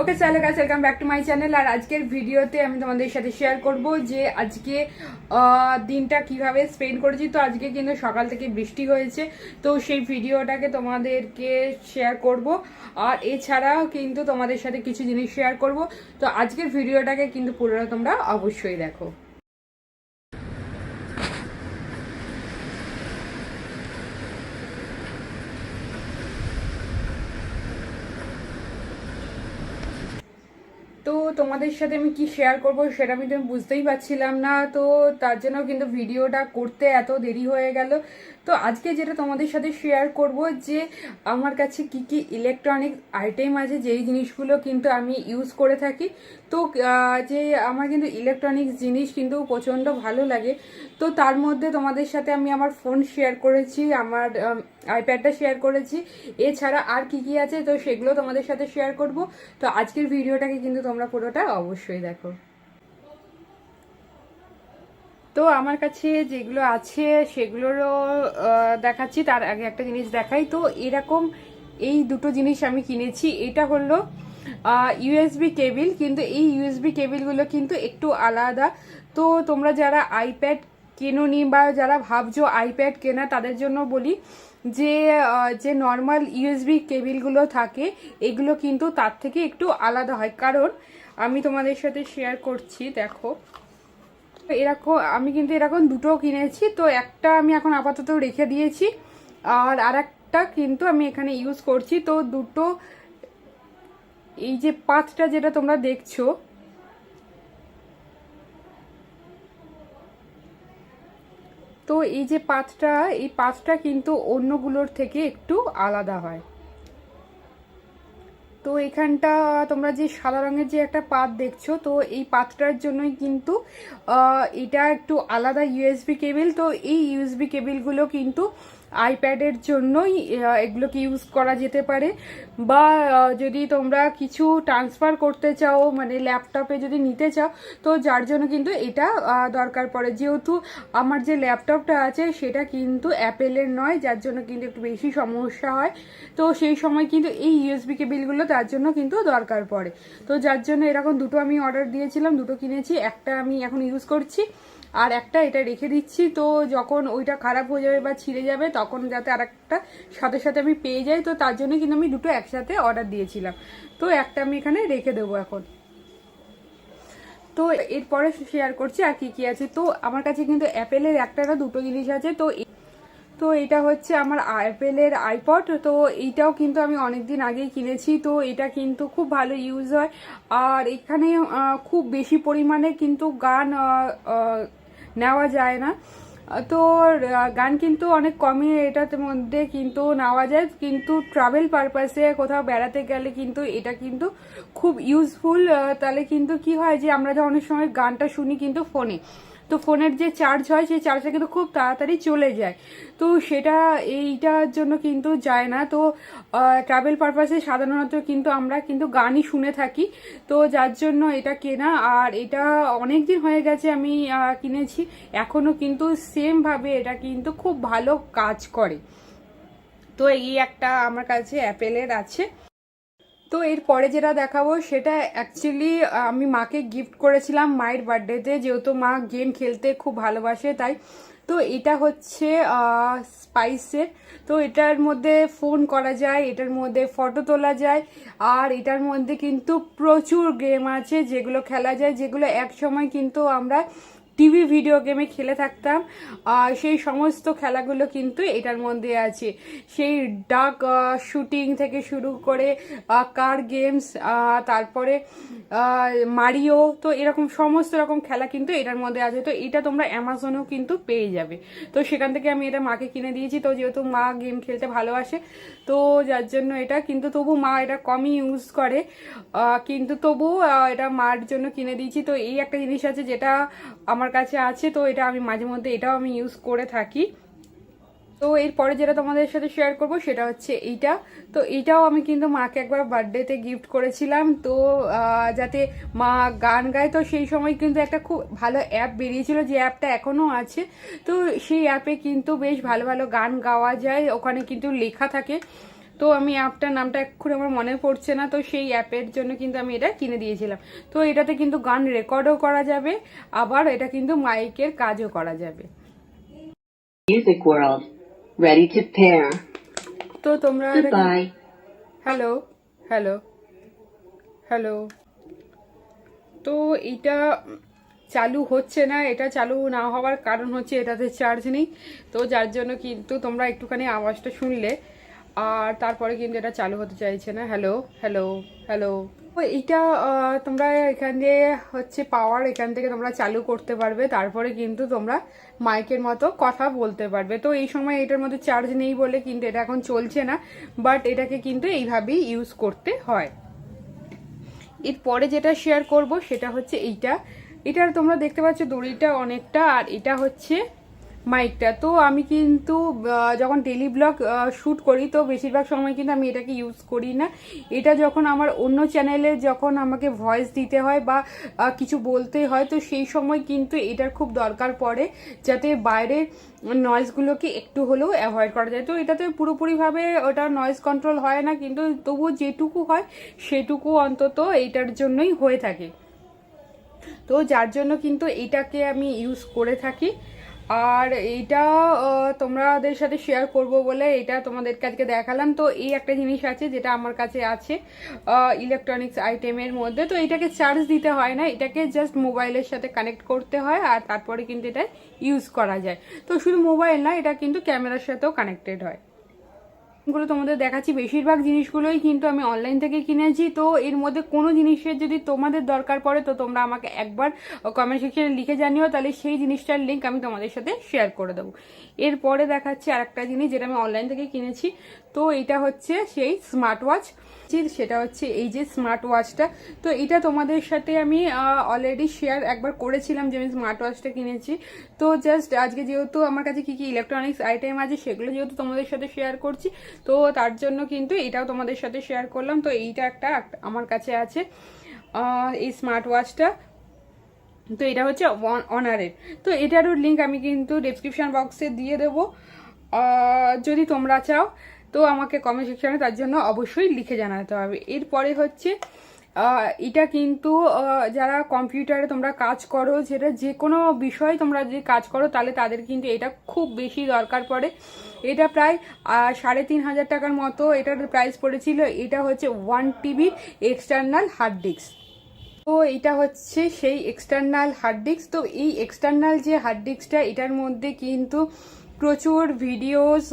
ওকে চলো guys, welcome back to my channel. আর আজকের ভিডিওতে আমি তোমাদের সাথে শেয়ার করব যে আজকে দিনটা কিভাবে স্পেন্ড করেছি। তো আজকে কিন্তু সকাল থেকে বৃষ্টি হয়েছে, তো সেই ভিডিওটাকে তোমাদেরকে শেয়ার করব। আর এছাড়াও কিন্তু তোমাদের সাথে কিছু জিনিস শেয়ার করব। তো আজকের ভিডিওটাকে কিন্তু পুরোটা তোমরা অবশ্যই দেখো। তো তোমাদের সাথে আমি কি শেয়ার করব সেটা আমি বুঝতেই পারছিলাম না, তো তার জন্য কিন্তু ভিডিওটা করতে এত দেরি হয়ে গেল। তো আজকে যেটা তোমাদের সাথে শেয়ার করব যে আমার কাছে কি কি ইলেকট্রনিক আইটেম আছে, যেই জিনিসগুলো কিন্তু আমি ইউজ করে থাকি। তো যে আমার কিন্তু ইলেকট্রনিক্স জিনিস কিন্তু প্রচণ্ড ভালো লাগে। তো তার মধ্যে তোমাদের সাথে আমি আমার ফোন শেয়ার করেছি, আমার আইপ্যাডটা শেয়ার করেছি, এছাড়া আর কি কি আছে তো সেগুলো তোমাদের সাথে শেয়ার করব। তো আজকের ভিডিওটাকে কিন্তু তোমরা পুরোটা অবশ্যই দেখো। তো আমার কাছে যেগুলো আছে সেগুলোরও দেখাচ্ছি, তার আগে একটা জিনিস দেখাই। তো এরকম এই দুটো জিনিস আমি কিনেছি। এটা হলো ইউএসবি কেবিল, কিন্তু এই ইউএসবি কেবিলগুলো কিন্তু একটু আলাদা। তো তোমরা যারা আইপ্যাড কেনোনি বা যারা ভাবছো আইপ্যাড কেনা, তাদের জন্য বলি যে যে নর্মাল ইউএসবি কেবিলগুলো থাকে এগুলো কিন্তু তার থেকে একটু আলাদা হয়। কারণ আমি তোমাদের সাথে শেয়ার করছি, দেখো এরকম আমি কিন্তু এরকম দুটো কিনেছি। তো একটা আমি এখন আপাতত রেখে দিয়েছি, আর আরেকটা কিন্তু আমি এখানে ইউজ করছি। তো দুটো, এই যে পাতটা যেটা তোমরা দেখছো, তো এই যে পাতটা, এই পাতটা কিন্তু অন্যগুলোর থেকে একটু আলাদা হয়। তো এখানটা তোমরা যে সাদা রঙের যে একটা পাত দেখছো, তো এই পাতটার জন্যই কিন্তু এটা একটু আলাদা ইউএসবি কেবিল। তো এই ইউএসবি কেবিলগুলো কিন্তু আইপ্যাডের জন্যই এগুলোকে ইউজ করা যেতে পারে, বা যদি তোমরা কিছু ট্রান্সফার করতে চাও, মানে ল্যাপটপে যদি নিতে চাও, তো যার জন্য কিন্তু এটা দরকার পড়ে। যেহেতু আমার যে ল্যাপটপটা আছে সেটা কিন্তু অ্যাপেলের নয়, যার জন্য কিন্তু একটু বেশি সমস্যা হয়। তো সেই সময় কিন্তু এই ইউএসবি কেবিলগুলো তার জন্য কিন্তু দরকার পড়ে। তো যার জন্য এরকম দুটো আমি অর্ডার দিয়েছিলাম, দুটো কিনেছি। একটা আমি এখন ইউজ করছি, আর একটা এটা রেখে দিচ্ছি। তো যখন ওইটা খারাপ হয়ে যাবে বা ছিঁড়ে যাবে তখন যাতে আর একটা সাথে সাথে আমি পেয়ে যাই, তো তার জন্য কিন্তু আমি দুটো একসাথে অর্ডার দিয়েছিলাম। তো একটা আমি এখানে রেখে দেবো এখন। তো এরপরে শেয়ার করছি আর কি কি আছে। তো আমার কাছে কিন্তু অ্যাপেলের একটা না দুটো জিনিস আছে। তো এটা হচ্ছে আমার অ্যাপেলের আইপড। তো এইটাও কিন্তু আমি অনেকদিন আগেই কিনেছি। তো এটা কিন্তু খুব ভালো ইউজ হয়, আর এখানে খুব বেশি পরিমাণে কিন্তু গান নেওয়া যায় না। তো গান কিন্তু অনেক কমই এটার মধ্যে কিন্তু নেওয়া যায়, কিন্তু ট্রাভেল পারপাসে কোথাও বেড়াতে গেলে কিন্তু এটা কিন্তু খুব ইউজফুল। তাহলে কিন্তু কি হয় যে আমরা অনেক সময় গানটা শুনি কিন্তু ফোনে, তো ফোনের যে চার্জ হয় সেই চার্জটা কিন্তু খুব তাড়াতাড়ি চলে যায়। তো সেটা এইটার জন্য কিন্তু যায় না। তো ট্রাভেল পারপাসে সাধারণত কিন্তু আমরা কিন্তু গানই শুনে থাকি। তো যার জন্য এটা কেনা, আর এটা অনেক দিন হয়ে গেছে আমি কিনেছি, এখনো কিন্তু সেমভাবে এটা কিন্তু খুব ভালো কাজ করে। তো এই একটা আমার কাছে অ্যাপেলের আছে। তো এরপরে যেটা দেখাবো সেটা অ্যাকচুয়ালি আমি মাকে গিফট করেছিলাম মায়ের বার্থডেতে, যেহেতু মা গেম খেলতে খুব ভালোবাসে তাই। তো এটা হচ্ছে স্পাইসের। তো এটার মধ্যে ফোন করা যায়, এটার মধ্যে ফটো তোলা যায়, আর এটার মধ্যে কিন্তু প্রচুর গেম আছে যেগুলো খেলা যায়, যেগুলো এক সময় কিন্তু আমরা টিভি ভিডিও গেমে খেলে থাকতাম। সেই সমস্ত খেলাগুলো কিন্তু এটার মধ্যে আছে। সেই ডাক শুটিং থেকে শুরু করে কার গেমস, তারপরে মারিও, তো এরকম সমস্ত রকম খেলা কিন্তু এটার মধ্যে আছে। তো এটা তোমরা অ্যামাজনেও কিন্তু পেয়ে যাবে। তো সেখান থেকে আমি এটা মাকে কিনে দিয়েছি। তো যেহেতু মা গেম খেলতে ভালোবাসে, তো যার জন্য এটা, কিন্তু তবু মা এটা কমই ইউজ করে, কিন্তু তবু এটা মার জন্য কিনে দিয়েছি। তো এই একটা জিনিস আছে যেটা আমার কাছে আছে, তো এটা আমি মাঝে মধ্যে এটাও আমি ইউজ করে থাকি। তো এরপরে যেটা তোমাদের সাথে শেয়ার করব সেটা হচ্ছে এইটা। তো এইটাও আমি কিন্তু মাকে একবার বার্থডেতে গিফট করেছিলাম, তো যাতে মা গান গায়। তো সেই সময় কিন্তু একটা খুব ভালো অ্যাপ বেরিয়েছিল, যে অ্যাপটা এখনও আছে। তো সেই অ্যাপে কিন্তু বেশ ভালো ভালো গান গাওয়া যায়, ওখানে কিন্তু লেখা থাকে। তো আমি অ্যাপটার নামটা এক্ষুনি আমার মনে পড়ছে না, তো সেই অ্যাপের জন্য কিন্তু আমি এটা কিনে দিয়েছিলাম। তো এটাতে কিন্তু গান রেকর্ডও করা যাবে, আবার এটা কিন্তু মাইকের কাজও করা যাবে। Music world, ready to pair. তো তোমরা Goodbye. হ্যালো হ্যালো হ্যালো, তো এটা চালু হচ্ছে না। এটা চালু না হওয়ার কারণ হচ্ছে এটাতে চার্জ নেই, তো যার জন্য কিন্তু তোমরা একটুখানি আওয়াজটা শুনলে, আর তারপরে কিন্তু এটা চালু হতে চাইছে না। হ্যালো হ্যালো হ্যালো, এইটা তোমরা এখানে হচ্ছে পাওয়ার, এখান থেকে তোমরা চালু করতে পারবে, তারপরে কিন্তু তোমরা মাইকের মতো কথা বলতে পারবে। তো এই সময় এটার মধ্যে চার্জ নেই বলে কিন্তু এটা এখন চলছে না, বাট এটাকে কিন্তু এইভাবেই ইউজ করতে হয়। এরপরে যেটা শেয়ার করব সেটা হচ্ছে এটার তোমরা দেখতে পাচ্ছ দড়িটা অনেকটা, আর এটা হচ্ছে মাইকটা। তো আমি কিন্তু যখন ডেলি ব্লগ শ্যুট করি তো বেশিরভাগ সময় কিন্তু আমি এটাকে ইউজ করি না। এটা যখন আমার অন্য চ্যানেলে যখন আমাকে ভয়েস দিতে হয় বা কিছু বলতে হয়, তো সেই সময় কিন্তু এটার খুব দরকার পড়ে, যাতে বাইরের নয়েজগুলোকে একটু হলেও অ্যাভয়েড করা যায়। তো এটাতে পুরোপুরিভাবে ওটা নয়েজ কন্ট্রোল হয় না, কিন্তু তবুও যেটুকু হয় সেটুকু অন্তত এইটার জন্যই হয়ে থাকে। তো যার জন্য কিন্তু এইটাকে আমি ইউজ করে থাকি। আর এইটা তোমাদের সাথে শেয়ার করব বলে এটা তোমাদেরকে আজকে দেখালাম। তো এই একটা জিনিস আছে যেটা আমার কাছে আছে ইলেকট্রনিক্স আইটেমের মধ্যে। তো এটাকে চার্জ দিতে হয় না, এটাকে জাস্ট মোবাইলের সাথে কানেক্ট করতে হয়, আর তারপরে কিন্তু এটা ইউজ করা যায়। তো শুধু মোবাইল না, এটা কিন্তু ক্যামেরার সাথেও কানেক্টেড হয়। গুলো তোমাদের দেখাচ্ছি, বেশিরভাগ জিনিসগুলোই কিন্তু আমি অনলাইন থেকে কিনেছি। তো এর মধ্যে কোনো জিনিসের যদি তোমাদের দরকার পড়ে তো তোমরা আমাকে একবার কমেন্ট সেকশনে লিখে জানিও, তাহলে সেই জিনিসটার লিঙ্ক আমি তোমাদের সাথে শেয়ার করে দেবো। এরপরে দেখাচ্ছি আরেকটা জিনিস যেটা আমি অনলাইন থেকে কিনেছি। তো এটা হচ্ছে সেই স্মার্ট ওয়াচ, সেটা হচ্ছে এই যে স্মার্ট ওয়াচটা। তো এটা তোমাদের সাথে আমি অলরেডি শেয়ার একবার করেছিলাম যে আমি স্মার্ট ওয়াচটা কিনেছি। তো জাস্ট আজকে যেহেতু আমার কাছে কি কি ইলেকট্রনিক্স আইটেম আছে সেগুলো যেহেতু তোমাদের সাথে শেয়ার করছি, তো তার জন্য কিন্তু এটাও তোমাদের সাথে শেয়ার করলাম। তো এইটা একটা আমার কাছে আছে এই স্মার্ট ওয়াচটা। তো এটা হচ্ছে অনারের। তো এটারও লিঙ্ক আমি কিন্তু ডেসক্রিপশন বক্সে দিয়ে দেবো, যদি তোমরা চাও তো আমাকে কমেন্ট সেকশনে তার জন্য অবশ্যই লিখে জানাতে হবে। এরপরে হচ্ছে এটা কিন্তু যারা কম্পিউটারে তোমরা কাজ করো, যেটা যে কোনো বিষয়ে তোমরা যদি কাজ করো তাহলে তাদের কিন্তু এটা খুব বেশি দরকার পড়ে। এটা প্রায় 3,500 টাকার মতো এটার প্রাইস পড়েছিল। এটা হচ্ছে 1 TB এক্সটার্নাল হার্ড ডিস্ক। তো এটা হচ্ছে সেই এক্সটার্নাল হার্ড ডিস্ক। তো এই এক্সটার্নাল যে হার্ড ডিস্কটা, এটার মধ্যে কিন্তু প্রচুর ভিডিওস,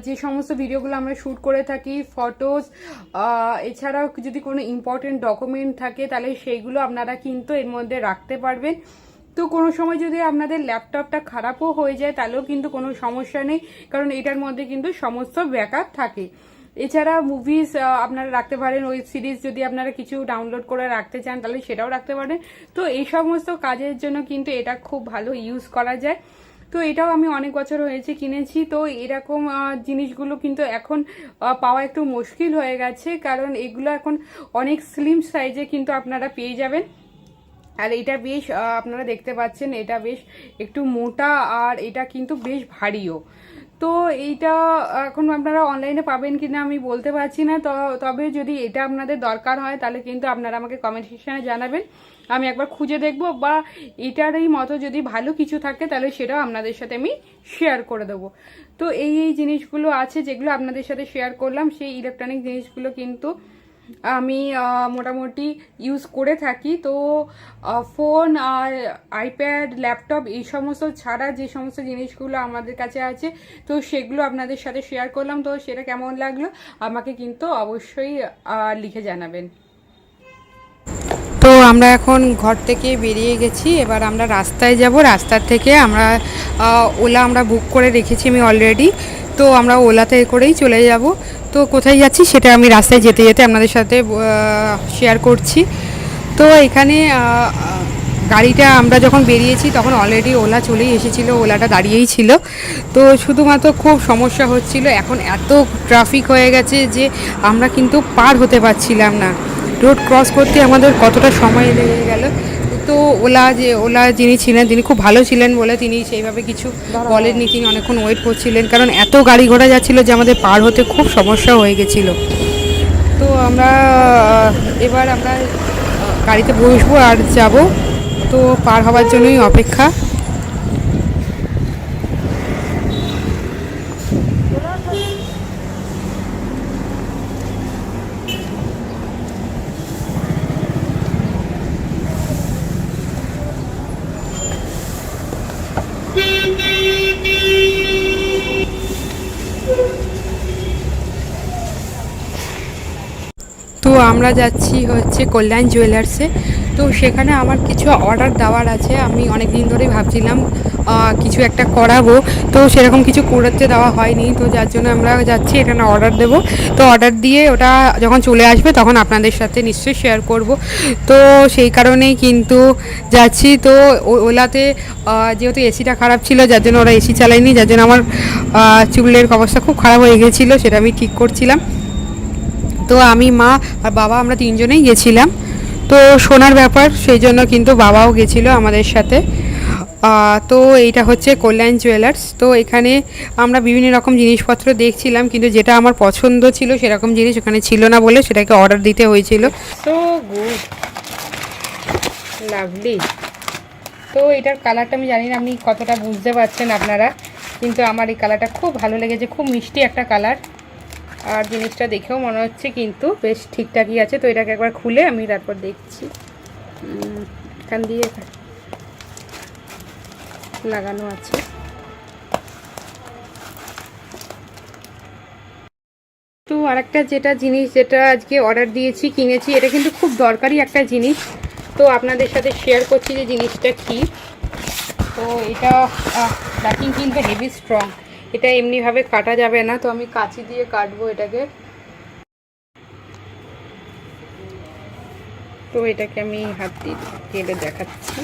যে সমস্ত ভিডিওগুলো আমরা শ্যুট করে থাকি, ফটোস, এছাড়াও যদি কোনো ইম্পর্টেন্ট ডকুমেন্ট থাকে তাহলে সেইগুলো আপনারা কিন্তু এর মধ্যে রাখতে পারবেন। তো কোনো সময় যদি আপনাদের ল্যাপটপটা খারাপও হয়ে যায় তাহলেও কিন্তু কোনো সমস্যা নেই, কারণ এটার মধ্যে কিন্তু সমস্ত ব্যাকআপ থাকে। এছাড়া মুভিজ আপনারা রাখতে পারেন, ওয়েব সিরিজ যদি আপনারা কিছু ডাউনলোড করে রাখতে চান তাহলে সেটাও রাখতে পারেন। তো এই সমস্ত কাজের জন্য কিন্তু এটা খুব ভালো ইউজ করা যায়। তো এটাও আমি অনেক বছর হয়েছে কিনেছি। তো এরকম জিনিসগুলো কিন্তু এখন পাওয়া একটু মুশকিল হয়ে গেছে, কারণ এগুলো এখন অনেক স্লিম সাইজে কিন্তু আপনারা পেয়ে যাবেন। আর এটা বেশ আপনারা দেখতে পাচ্ছেন এটা বেশ একটু মোটা, আর এটা কিন্তু বেশ ভারীও। তো এইটা এখন আপনারা অনলাইনে পাবেন কিনা আমি বলতে পারছি না, তবে যদি এটা আপনাদের দরকার হয় তাহলে কিন্তু আপনারা আমাকে কমেন্ট সেকশনে জানাবেন, আমি একবার খুঁজে দেখব, বা এটারই মতো যদি ভালো কিছু থাকে তাহলে সেটাও আপনাদের সাথে আমি শেয়ার করে দেবো। তো এই জিনিসগুলো আছে যেগুলো আপনাদের সাথে শেয়ার করলাম, সেই ইলেকট্রনিক জিনিসগুলো কিন্তু আমি মোটামুটি ইউজ করে থাকি। তো ফোন আর আইপ্যাড, ল্যাপটপ এই সমস্ত ছাড়া যে সমস্ত জিনিসগুলো আমাদের কাছে আছে তো সেগুলো আপনাদের সাথে শেয়ার করলাম। তো সেটা কেমন লাগলো আমাকে কিন্তু অবশ্যই লিখে জানাবেন। তো আমরা এখন ঘর থেকে বেরিয়ে গেছি, এবার আমরা রাস্তায় যাব। রাস্তার থেকে আমরা ওলা আমরা বুক করে রেখেছি আমি অলরেডি, তো আমরা ওলাতে করেই চলে যাব। তো কোথায় যাচ্ছি সেটা আমি রাস্তায় যেতে যেতে আপনাদের সাথে শেয়ার করছি। তো এখানে গাড়িটা আমরা যখন বেরিয়েছি তখন অলরেডি ওলা চলেই এসেছিলো, ওলাটা দাঁড়িয়েই ছিল। তো শুধুমাত্র খুব সমস্যা হচ্ছিল, এখন এত ট্রাফিক হয়ে গেছে যে আমরা কিন্তু পার হতে পারছিলাম না। রোড ক্রস করতে আমাদের কতটা সময় লেগে গেল। তো তো ওলা যিনি ছিলেন তিনি খুব ভালো ছিলেন বলে তিনি সেইভাবে কিছু বলেননি, তিনি অনেকক্ষণ ওয়েট করছিলেন, কারণ এত গাড়ি ঘোড়া যাচ্ছিলো যে আমাদের পার হতে খুব সমস্যা হয়ে গেছিলো। তো এবার আমরা গাড়িতে বসবো আর যাব, তো পার হওয়ার জন্যই অপেক্ষা। তো আমরা যাচ্ছি হচ্ছে কল্যাণ জুয়েলার্সে। তো সেখানে আমার কিছু অর্ডার দেওয়ার আছে, আমি অনেক দিন ধরেই ভাবছিলাম কিছু একটা করাবো, তো সেরকম কিছু করতে দেওয়া হয়নি, তো যার জন্য আমরা যাচ্ছি এখানে অর্ডার দেবো। তো অর্ডার দিয়ে ওটা যখন চলে আসবে তখন আপনাদের সাথে নিশ্চয়ই শেয়ার করব। তো সেই কারণেই কিন্তু যাচ্ছি। তো ওলাতে যেহেতু এসিটা খারাপ ছিল, যার জন্য ওরা এসি চালায়নি, যার জন্য আমার চুলের অবস্থা খুব খারাপ হয়ে গেছিলো, সেটা আমি ঠিক করছিলাম। তো আমি, মা আর বাবা আমরা তিনজনেই গেছিলাম। তো সোনার ব্যাপার, সেই জন্য কিন্তু বাবাও গেছিলো আমাদের সাথে। তো এইটা হচ্ছে কল্যাণ জুয়েলার্স। তো এখানে আমরা বিভিন্ন রকম জিনিসপত্র দেখছিলাম, কিন্তু যেটা আমার পছন্দ ছিল সেরকম জিনিস ওখানে ছিল না বলে সেটাকে অর্ডার দিতে হয়েছিল। So good, lovely. তো এটার কালারটা আমি জানি না আপনি কতটা বুঝতে পারছেন আপনারা, কিন্তু আমার এই কালারটা খুব ভালো লেগেছে, খুব মিষ্টি একটা কালার। আর জিনিসটা দেখেও মনে হচ্ছে কিন্তু বেশ ঠিকঠাকই আছে। তো এটাকে একবার খুলে আমি তারপর দেখছি। এখান দিয়ে লাগানো আছে। তো আরেকটা যেটা আজকে অর্ডার দিয়েছি, কিনেছি, এটা কিন্তু খুব দরকারি একটা জিনিস। তো আপনাদের সাথে শেয়ার করছি যে জিনিসটা কি। তো এটা প্যাকিং কিন্তু হেভি স্ট্রং, এটা এমনিভাবে কাটা যাবে না, তো আমি কাঁচি দিয়ে কাটবো এটাকে। তো এটাকে আমি হাত দিয়ে কেটে দেখাচ্ছি।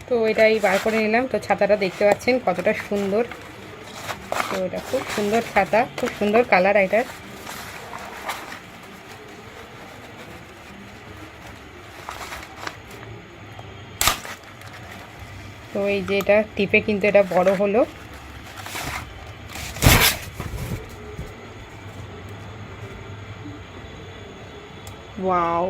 তো এটাই বার করে নিলাম। তো ছাতাটা দেখতে পাচ্ছেন কতটা সুন্দর। তো এটা খুব সুন্দর ছাতা, খুব সুন্দর কালার এটার। তো এই যে এটা টিপে কিন্তু এটা বড় হলো। ওয়াও।